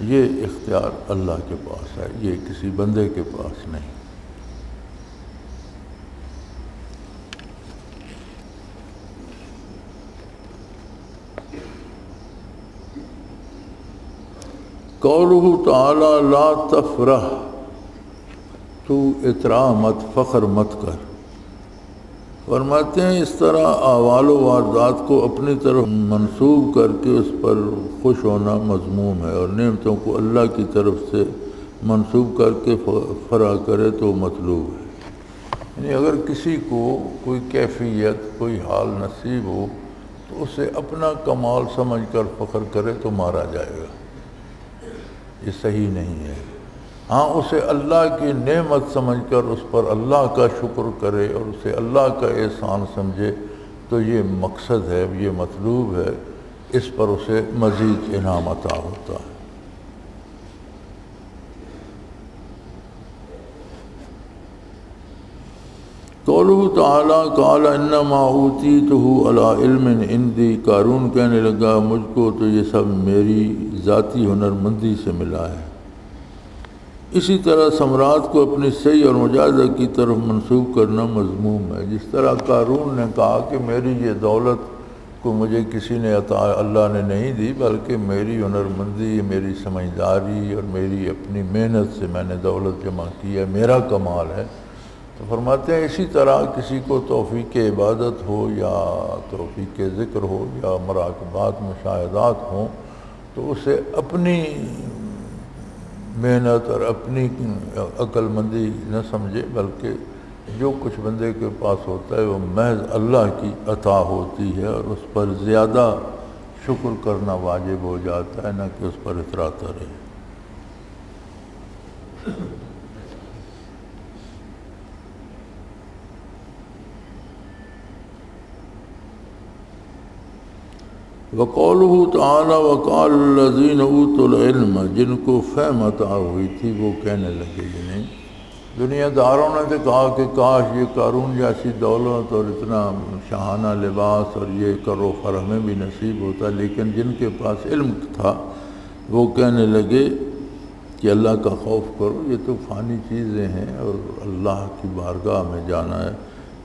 یہ اختیار اللہ کے پاس ہے، یہ کسی بندے کے پاس نہیں۔ قولہ تعالی لا تفرح، تو اطراء مت، فخر مت کر۔ فرماتے ہیں اس طرح اعمال و واردات کو اپنی طرف منسوب کر کے اس پر خوش ہونا مذموم ہے، اور نعمتوں کو اللہ کی طرف سے منسوب کر کے فرح کرے تو مطلوب ہے۔ یعنی اگر کسی کو کوئی کیفیت، کوئی حال نصیب ہو تو اسے اپنا کمال سمجھ کر فخر کرے تو مارا جائے گا، یہ صحیح نہیں ہے۔ ہاں اسے اللہ کی نعمت سمجھ کر اس پر اللہ کا شکر کرے اور اسے اللہ کا احسان سمجھے تو یہ مقصد ہے، یہ مطلوب ہے، اس پر اسے مزید انعام عطا ہوتا ہے۔ قولہ تعالیٰ قال انما اوتیتہ علی علم عندی، قارون کہنے لگا مجھ کو تو یہ سب میری ذاتی ہنرمندی سے ملا ہے۔ اسی طرح ثمرات کو اپنی صحیح اور مجاہدہ کی طرف منسوب کرنا مذموم ہے۔ جس طرح قارون نے کہا کہ میری یہ دولت کو مجھے کسی نے عطا اللہ نے نہیں دی، بلکہ میری ہنرمندی، میری سمجھداری اور میری اپنی محنت سے میں نے دولت جمع کی ہے، میرا کمال ہے۔ تو فرماتے ہیں اسی طرح کسی کو توفیق عبادت ہو یا توفیق ذکر ہو یا مراقبات مشاہدات ہوں تو اسے اپنی محنت اور اپنی عقل مندی نہ سمجھے، بلکہ جو کچھ بندے کے پاس ہوتا ہے وہ محض اللہ کی عطا ہوتی ہے، اور اس پر زیادہ شکر کرنا واجب ہو جاتا ہے، نہ کہ اس پر اتراتا رہے۔ وقولہ تعالی وقال الذین اوتوا العلم، جن کو فہم عطا ہوئی تھی وہ کہنے لگے، یعنی دنیا داروں نے تو کہا کہ کاش یہ قارون جیسی دولت اور اتنا شاہانہ لباس اور یہ کر و فر ہمیں بھی نصیب ہوتا، لیکن جن کے پاس علم تھا وہ کہنے لگے کہ اللہ کا خوف کرو، یہ تو فانی چیزیں ہیں اور اللہ کی بارگاہ میں جانا ہے۔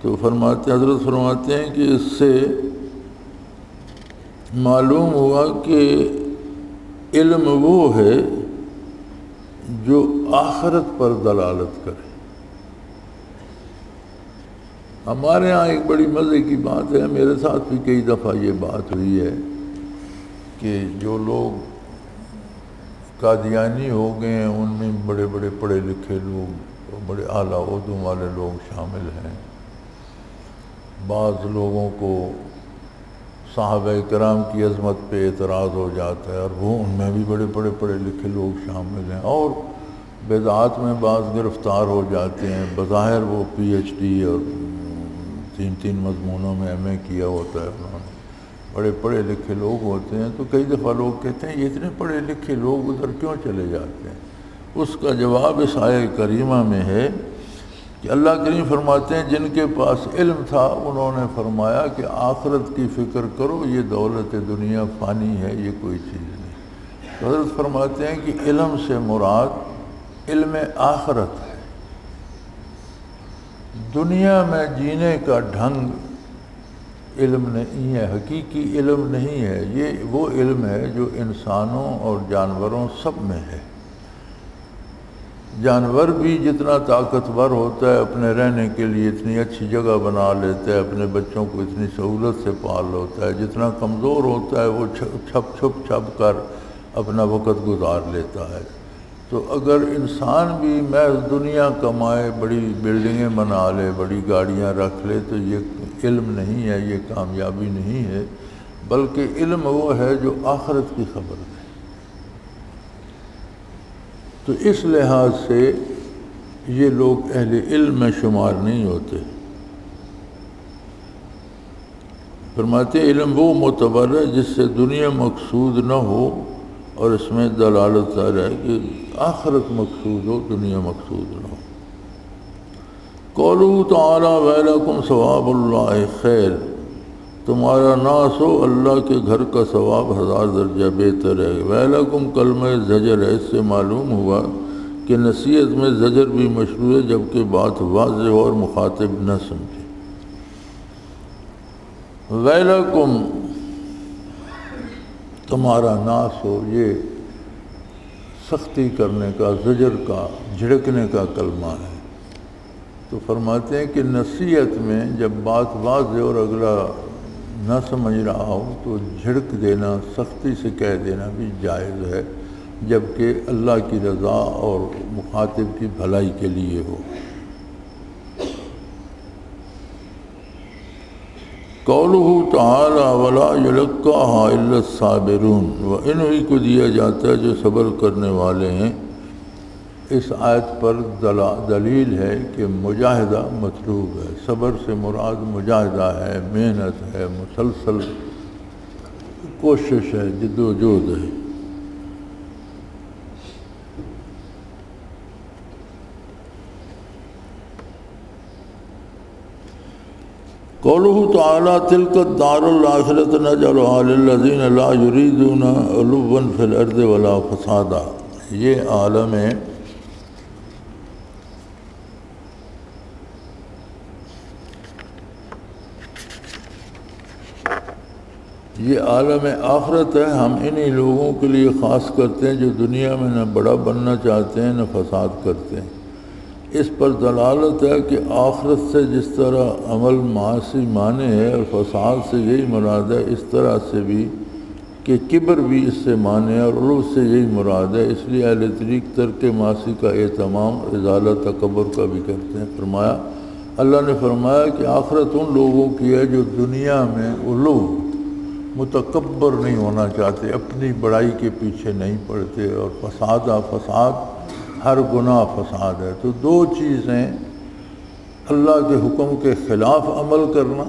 تو حضرت فرماتے ہیں کہ اس سے معلوم ہوا کہ علم وہ ہے جو آخرت پر دلالت کرے۔ ہمارے ہاں ایک بڑی مزے کی بات ہے، میرے ساتھ بھی کئی دفعہ یہ بات ہوئی ہے کہ جو لوگ قادیانی ہو گئے ہیں ان میں بڑے بڑے پڑھے لکھے لوگ، بڑے اعلیٰ عہدوں والے لوگ شامل ہیں۔ بعض لوگوں کو صحابہ کرام کی عظمت پہ اعتراض ہو جاتا ہے اور وہ ان میں بھی بڑے بڑے پڑھے لکھے لوگ شامل ہیں، اور بدعات میں بعض گرفتار ہو جاتے ہیں، بظاہر وہ پی ایچ ڈی اور 3 مضمونوں میں ایم اے کیا ہوتا ہے انہوں نے، بڑے پڑھے لکھے لوگ ہوتے ہیں۔ تو کئی دفعہ لوگ کہتے ہیں یہ اتنے پڑھے لکھے لوگ ادھر کیوں چلے جاتے ہیں؟ اس کا جواب اس آیہ کریمہ میں ہے کہ اللہ کریم فرماتے ہیں جن کے پاس علم تھا انہوں نے فرمایا کہ آخرت کی فکر کرو، یہ دولت دنیا فانی ہے، یہ کوئی چیز نہیں۔ تو حضرت فرماتے ہیں کہ علم سے مراد علم آخرت ہے، دنیا میں جینے کا ڈھنگ علم نہیں ہے، حقیقی علم نہیں ہے، یہ وہ علم ہے جو انسانوں اور جانوروں سب میں ہے۔ جانور بھی جتنا طاقتور ہوتا ہے اپنے رہنے کے لیے اتنی اچھی جگہ بنا لیتا ہے، اپنے بچوں کو اتنی سہولت سے پال ہوتا ہے، جتنا کمزور ہوتا ہے وہ چھپ کر اپنا وقت گزار لیتا ہے۔ تو اگر انسان بھی محض دنیا کمائے، بڑی بلڈنگیں بنا لے، بڑی گاڑیاں رکھ لے، تو یہ علم نہیں ہے، یہ کامیابی نہیں ہے، بلکہ علم وہ ہے جو آخرت کی خبر ہے۔ تو اس لحاظ سے یہ لوگ اہل علم میں شمار نہیں ہوتے۔ فرماتے علم وہ معتبر ہے جس سے دنیا مقصود نہ ہو اور اس میں دلالت آ رہا ہے کہ آخرت مقصود ہو، دنیا مقصود نہ ہو۔ قولہ تعالی ویلکم ثواب اللہ خیر، تمہارا ناس ہو اللہ کے گھر کا ثواب 1000 درجہ بہتر ہے۔ ویلکم کلمہ زجر ہے، اس سے معلوم ہوا کہ نصیحت میں زجر بھی مشروع ہے جبکہ بات واضح اور مخاطب نہ سمجھے۔ ویلکم تمہارا ناس ہو، یہ سختی کرنے کا، زجر کا، جھڑکنے کا کلمہ ہے۔ تو فرماتے ہیں کہ نصیحت میں جب بات واضح اور اگلا نہ سمجھ رہا ہو تو جھڑک دینا، سختی سے کہہ دینا بھی جائز ہے، جبکہ اللہ کی رضا اور مخاطب کی بھلائی کے لیے ہو۔ قولہ تعالی ولا یلقاها الا الصابرون، وہ انہی کو دیا جاتا ہے جو صبر کرنے والے ہیں۔ اس آیت پر دلیل ہے کہ مجاہدہ مطلوب ہے، صبر سے مراد مجاہدہ ہے، محنت ہے، مسلسل کوشش ہے، جد و جہد ہے۔ قولہ تعالی تلک الدار الآخرۃ نجعلھا للذین لا یریدون علوا فی الارض ولا فسادا، یہ عالم ہے یہ عالم آخرت ہے، ہم انہی لوگوں کے لیے خاص کرتے ہیں جو دنیا میں نہ بڑا بننا چاہتے ہیں نہ فساد کرتے ہیں۔ اس پر دلالت ہے کہ آخرت سے جس طرح عمل معاصی مانے ہے اور فساد سے یہی مراد ہے، اس طرح سے بھی کہ کبر بھی اس سے مانے ہے اور علو سے یہی مراد ہے۔ اس لیے اہل طریق ترک معاصی کا اہتمام ازالہ تکبر کا بھی کرتے ہیں۔ فرمایا اللہ نے فرمایا کہ آخرت ان لوگوں کی ہے جو دنیا میں علو، متکبر نہیں ہونا چاہتے، اپنی بڑائی کے پیچھے نہیں پڑتے، اور فساد ہر گناہ فساد ہے۔ تو دو چیزیں، اللہ کے حکم کے خلاف عمل کرنا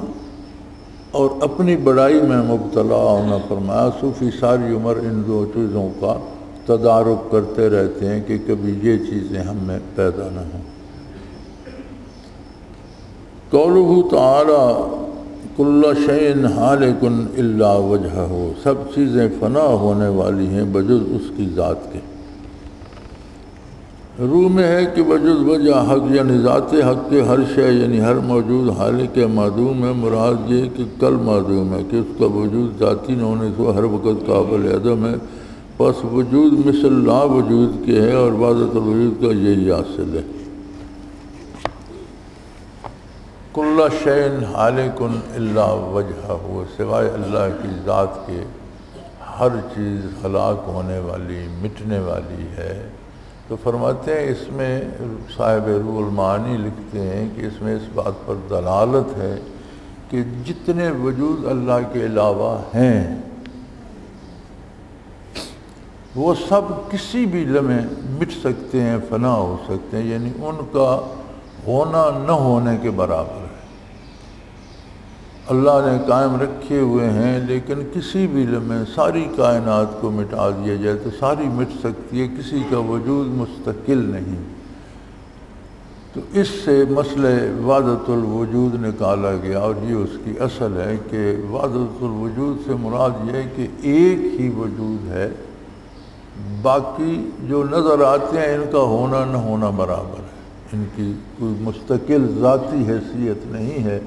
اور اپنی بڑائی میں مبتلا ہونا فرمایا۔ صوفی ساری عمر ان دو چیزوں کا تدارک کرتے رہتے ہیں کہ کبھی یہ چیزیں ہم میں پیدا نہ ہوں۔ قولہ تعالی کل شیء ہالک الا وجہہ، سب چیزیں فنا ہونے والی ہیں بجز اس کی ذات کے۔ روح میں ہے کہ بجز وجہ حق یعنی ذات حق کے ہر شے یعنی ہر موجود حالک معدوم ہے۔ مراد یہ کہ کل معدوم ہے کہ اس کا وجود ذاتی نہ ہونے سے ہر وقت قابل عدم ہے، بس وجود مثل لا وجود کے ہے اور وحدت الوجود کا یہی حاصل ہے۔ کل شیء ہالک الا وجہہ، سوائے اللہ کی ذات کے ہر چیز ہلاک ہونے والی مٹنے والی ہے۔ تو فرماتے ہیں اس میں صاحب روح المعانی لکھتے ہیں کہ اس میں اس بات پر دلالت ہے کہ جتنے وجود اللہ کے علاوہ ہیں وہ سب کسی بھی لمحے مٹ سکتے ہیں، فنا ہو سکتے ہیں، یعنی ان کا ہونا نہ ہونے کے برابر ہے۔ اللہ نے قائم رکھے ہوئے ہیں، لیکن کسی بھی لمحے ساری کائنات کو مٹا دیا جائے تو ساری مٹ سکتی ہے، کسی کا وجود مستقل نہیں۔ تو اس سے مسئلہ وحدت الوجود نکالا گیا، اور یہ اس کی اصل ہے کہ وحدت الوجود سے مراد یہ ہے کہ ایک ہی وجود ہے، باقی جو نظر آتے ہیں ان کا ہونا نہ ہونا برابر ہے، ان کی کوئی مستقل ذاتی حیثیت نہیں ہے۔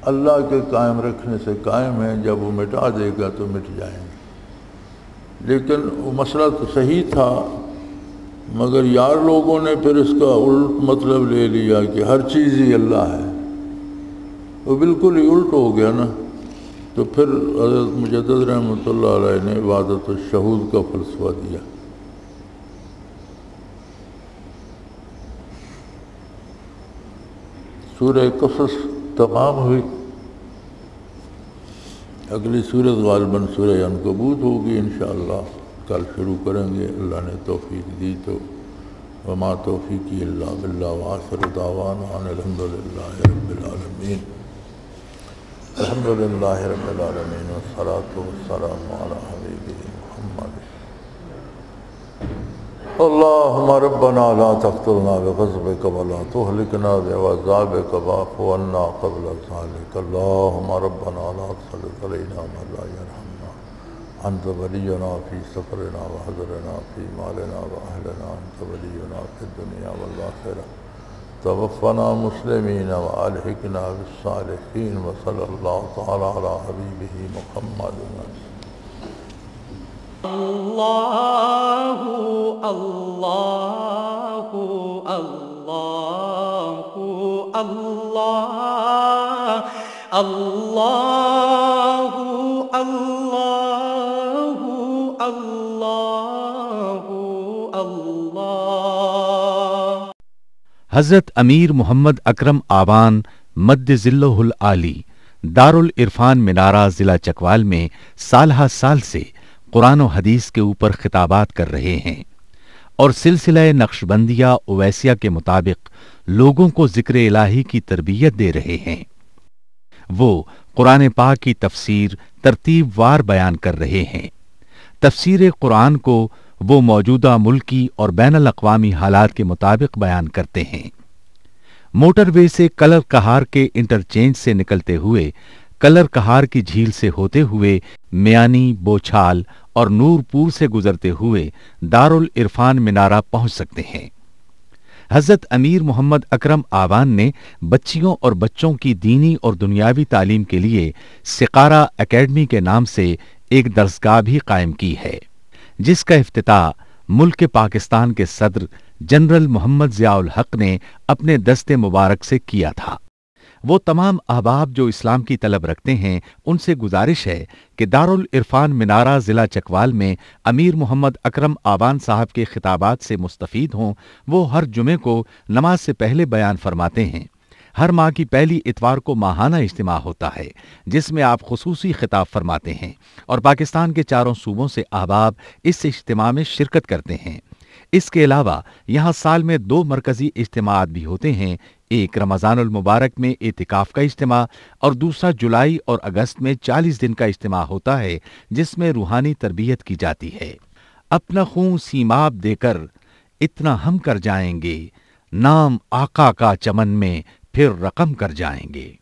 اللہ کے قائم رکھنے سے قائم ہے، جب وہ مٹا دے گا تو مٹ جائیں گے۔ لیکن وہ مسئلہ تو صحیح تھا، مگر یار لوگوں نے پھر اس کا الٹ مطلب لے لیا کہ ہر چیز ہی اللہ ہے، وہ بالکل ہی الٹ ہو گیا نا۔ تو پھر حضرت مجدد رحمۃ اللہ علیہ نے وحدت الشہود کا فلسفہ دیا۔ سورہ قصص تمام ہوئی، اگلی صورت غالباً سورہ عنکبوت ہوگی انشاءاللہ، کل شروع کریں گے اللہ نے توفیق دی تو۔ وما توفیقی الا باللہ وآخر دعوانا ان الحمدللہ رب العالمین۔ الحمدللہ رب العالمین والصلاة والسلام علی حبیبہ محمد۔ اللہم ربنا لا تقتلنا بغضبک ولا تہلکنا بعذابک واعف عنا قبل ذلک۔ اللہم ربنا لا تسلط علینا من لا یرحمنا، انت ولینا فی سفرنا وحضرنا فی مالنا واہلنا، انت ولینا فی الدنیا والآخرہ، توفنا مسلمین والحقنا بالصالحین، وصلی اللہ تعالی علی حبیبہ محمد۔ اللہ اللہ اللہ اللہ اللہ اللہ اللہ اللہ۔ حضرت امیر محمد اکرم آوان مد ظلہ العالی دارالعرفان منارہ ضلع چکوال میں سالہ سال سے قرآن و حدیث کے اوپر خطابات کر رہے ہیں اور سلسلہ نقشبندیہ اویسیہ کے مطابق لوگوں کو ذکر الہی کی تربیت دے رہے ہیں۔ وہ قرآن پاک کی تفسیر ترتیب وار بیان کر رہے ہیں۔ تفسیر قرآن کو وہ موجودہ ملکی اور بین الاقوامی حالات کے مطابق بیان کرتے ہیں۔ موٹر وے سے کلر کہار کے انٹرچینج سے نکلتے ہوئے، کلر کہار کی جھیل سے ہوتے ہوئے، میانی، بوچھال اور نور پور سے گزرتے ہوئے دارالعرفان منارہ پہنچ سکتے ہیں۔ حضرت امیر محمد اکرم آوان نے بچیوں اور بچوں کی دینی اور دنیاوی تعلیم کے لیے سقارہ اکیڈمی کے نام سے ایک درسگاہ بھی قائم کی ہے، جس کا افتتاح ملک پاکستان کے صدر جنرل محمد ضیاء الحق نے اپنے دست مبارک سے کیا تھا۔ وہ تمام احباب جو اسلام کی طلب رکھتے ہیں ان سے گزارش ہے کہ دارالعرفان منارہ ضلع چکوال میں امیر محمد اکرم آوان صاحب کے خطابات سے مستفید ہوں۔ وہ ہر جمعے کو نماز سے پہلے بیان فرماتے ہیں۔ ہر ماہ کی پہلی اتوار کو ماہانہ اجتماع ہوتا ہے جس میں آپ خصوصی خطاب فرماتے ہیں اور پاکستان کے چاروں صوبوں سے احباب اس اجتماع میں شرکت کرتے ہیں۔ اس کے علاوہ یہاں سال میں 2 مرکزی اجتماعات بھی ہوتے ہیں، ایک رمضان المبارک میں اعتکاف کا اجتماع اور دوسرا جولائی اور اگست میں 40 دن کا اجتماع ہوتا ہے جس میں روحانی تربیت کی جاتی ہے۔ اپنا خون سیماب دے کر اتنا ہم کر جائیں گے، نام آقا کا چمن میں پھر رقم کر جائیں گے۔